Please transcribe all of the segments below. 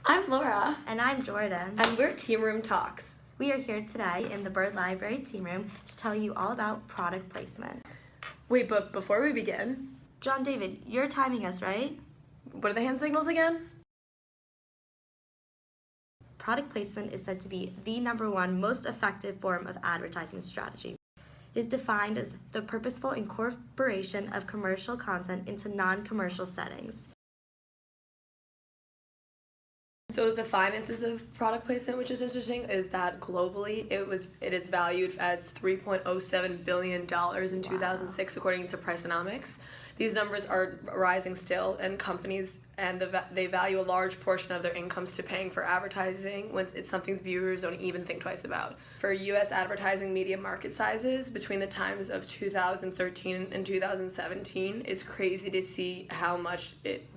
I'm Laura. And I'm Jordan. And we're Team Room Talks. We are here today in the Bird Library Team Room to tell you all about product placement. Wait, but before we begin... John David, you're timing us, right? What are the hand signals again? Product placement is said to be the #1 most effective form of advertising strategy. It is defined as the purposeful incorporation of commercial content into non-commercial settings. So the finances of product placement, which is interesting, is that globally it is valued as $3.07 billion in 2006, according to Priceonomics. These numbers are rising still, and companies they value a large portion of their incomes to paying for advertising when it's something viewers don't even think twice about. For U.S. advertising media market sizes between the times of 2013 and 2017, it's crazy to see how much it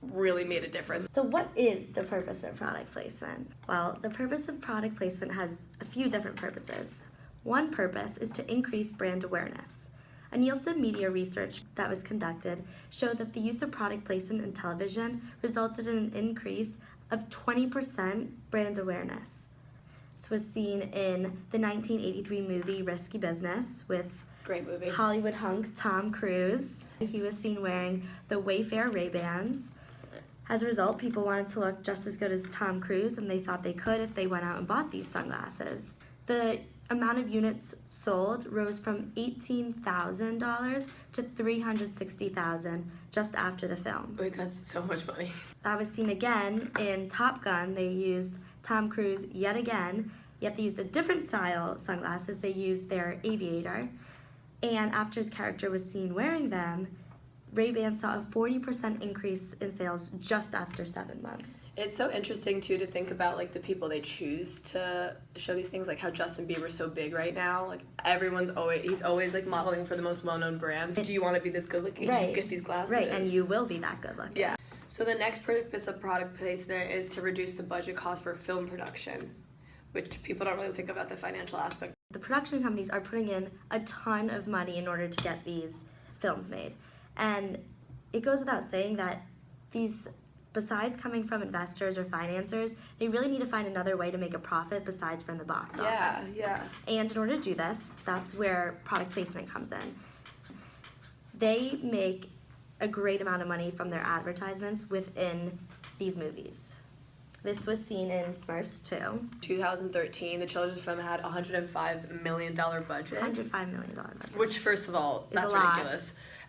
really made a difference. So what is the purpose of product placement? Well, the purpose of product placement has a few different purposes. One purpose is to increase brand awareness. A Nielsen media research that was conducted showed that the use of product placement in television resulted in an increase of 20% brand awareness. This was seen in the 1983 movie Risky Business with great movie. Hollywood hunk Tom Cruise. He was seen wearing the Wayfair Ray-Bans. As a result, people wanted to look just as good as Tom Cruise, and they thought they could if they went out and bought these sunglasses. The amount of units sold rose from $18,000 to $360,000 just after the film. Wait, that's so much money. That was seen again in Top Gun. They used Tom Cruise yet again, yet they used a different style sunglasses. They used their aviator, and after his character was seen wearing them, Ray-Ban saw a 40% increase in sales just after 7 months. It's so interesting too to think about the people they choose to show these things, like how Justin Bieber's so big right now. He's always modeling for the most well-known brands. Do you want to be this good looking? Right. You get these glasses. Right, and you will be that good looking. Yeah. So the next purpose of product placement is to reduce the budget cost for film production, which people don't really think about the financial aspect. The production companies are putting in a ton of money in order to get these films made. And it goes without saying that these, besides coming from investors or financiers, they really need to find another way to make a profit besides from the box office. Yeah. And in order to do this, that's where product placement comes in. They make a great amount of money from their advertisements within these movies. This was seen in Smurfs 2. 2013, the children's film had a $105 million budget. $105 million budget. Which, first of all, that's ridiculous.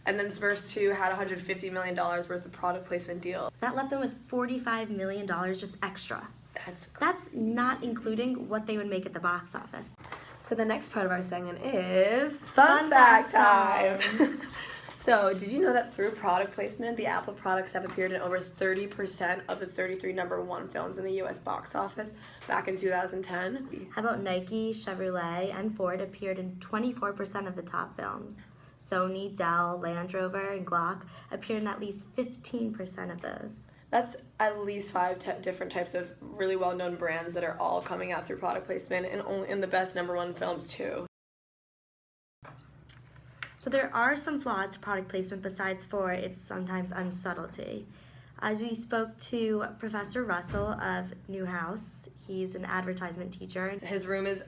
And then Smurfs 2 had $150 million worth of product placement deal. That left them with $45 million just extra. That's not including what they would make at the box office. So the next part of our segment is Fun Fact Time. So, did you know that through product placement, the Apple products have appeared in over 30% of the 33 #1 films in the U.S. box office back in 2010? How about Nike, Chevrolet, and Ford appeared in 24% of the top films? Sony, Dell, Land Rover, and Glock appeared in at least 15% of those. That's at least 5 different types of really well-known brands that are all coming out through product placement, and only in the best #1 films too. So there are some flaws to product placement besides for its sometimes unsubtlety. As we spoke to Professor Russell of Newhouse, he's an advertisement teacher. His room is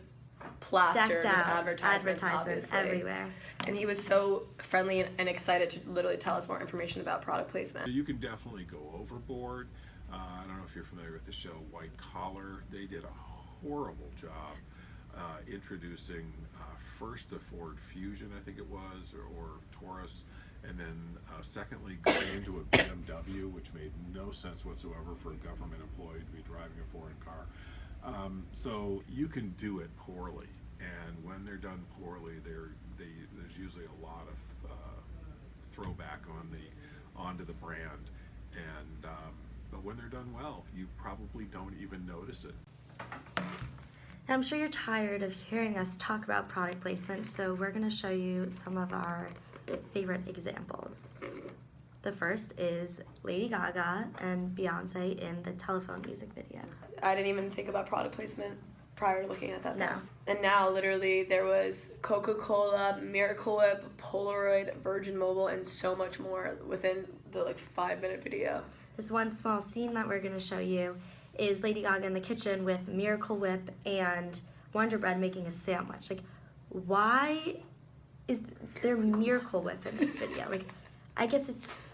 plastered with advertisements obviously. Everywhere. And he was so friendly and excited to literally tell us more information about product placement. You can definitely go overboard. I don't know if you're familiar with the show White Collar. They did a horrible job introducing first the Ford Fusion, I think it was, or Taurus, and then secondly going into a BMW, which made no sense whatsoever for a government employee to be driving a foreign car. So you can do it poorly, and when they're done poorly, there's usually a lot of throwback onto the brand, and but when they're done well, you probably don't even notice it. I'm sure you're tired of hearing us talk about product placement, so we're going to show you some of our favorite examples. The first is Lady Gaga and Beyonce in the Telephone music video. I didn't even think about product placement prior to looking at that. No. And now, literally, there was Coca-Cola, Miracle Whip, Polaroid, Virgin Mobile, and so much more within the 5-minute video. There's one small scene that we're going to show you is Lady Gaga in the kitchen with Miracle Whip and Wonder Bread making a sandwich. Like, why is there Miracle Whip in this video? Like, I guess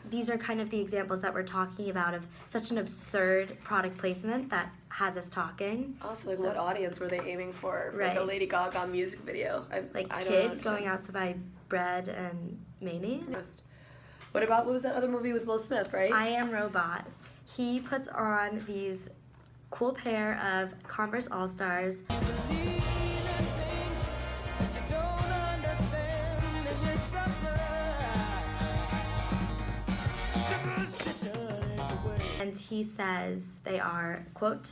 these are kind of the examples that we're talking about of such an absurd product placement that has us talking. Also, like, what audience were they aiming for like a Right. Lady Gaga music video? I Like, don't kids understand. going out to buy bread and mayonnaise. What was that other movie with Will Smith, right? I Am Robot. He puts on these cool pair of Converse All-Stars. And he says they are, quote,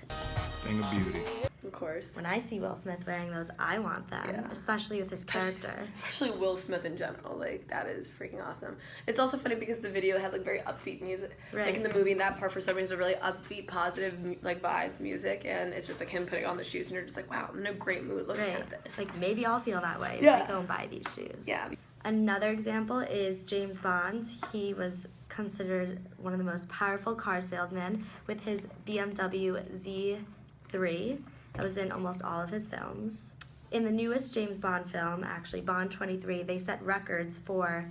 Thing of beauty. Of course. when I see Will Smith wearing those, I want them, Yeah. especially with his character. Especially Will Smith in general, like that is freaking awesome. It's also funny because the video had like very upbeat music, like Right. in the movie. That part for some reason is really upbeat, positive, like vibes music, and it's just like him putting on the shoes, and you're just like, wow, I'm in a great mood looking Right. at this. Like, maybe I'll feel that way if Yeah. I go and buy these shoes. Yeah. Another example is James Bond. He was considered one of the most powerful car salesmen with his BMW Z3 that was in almost all of his films. In the newest James Bond film, actually Bond 23, they set records for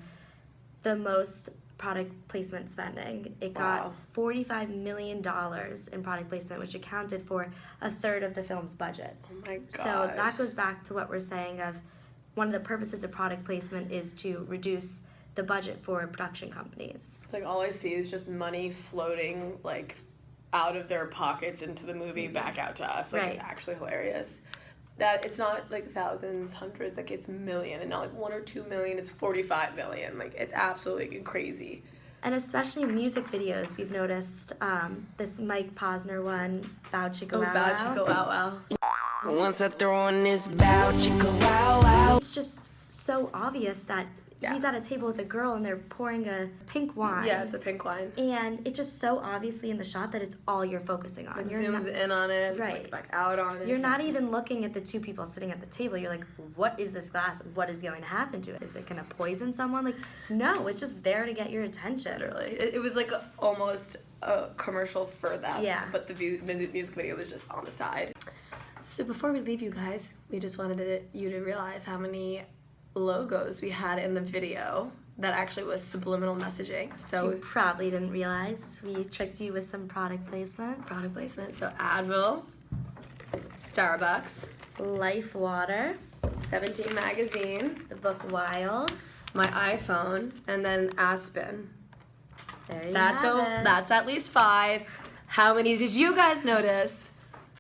the most product placement spending. It got Wow. $45 million in product placement, which accounted for a third of the film's budget. Oh my god. So that goes back to what we're saying of one of the purposes of product placement is to reduce the budget for production companies. Like all I see is just money floating like out of their pockets into the movie back out to us. Like Right. it's actually hilarious. That it's not like thousands, hundreds, like it's million, and not like 1 or 2 million, it's 45 million. Like it's absolutely crazy. And especially in music videos, we've noticed this Mike Posner one, Bow Chicka Wow Bow Wow. Chicka Wow Wow. Once I throw on this bow chicka wow wow. It's just so obvious that Yeah. he's at a table with a girl and they're pouring a pink wine. Yeah, it's a pink wine. And it's just so obviously in the shot that it's all you're focusing on. It You're zooms not, in on it, Right. like back out on it. You're not even looking at the two people sitting at the table. You're like, what is this glass? What is going to happen to it? Is it going to poison someone? Like, no, it's just there to get your attention. Literally. It was like almost a commercial for that. Yeah. But the music video was just on the side. So before we leave you guys, we just wanted you to realize how many logos we had in the video that actually was subliminal messaging. So You probably didn't realize we tricked you with some product placement. product placement. So Advil, Starbucks, Life Water, 17 magazine, the book Wild. my iPhone, and then Aspen. There you That's have it. that's at least 5. How many did you guys notice?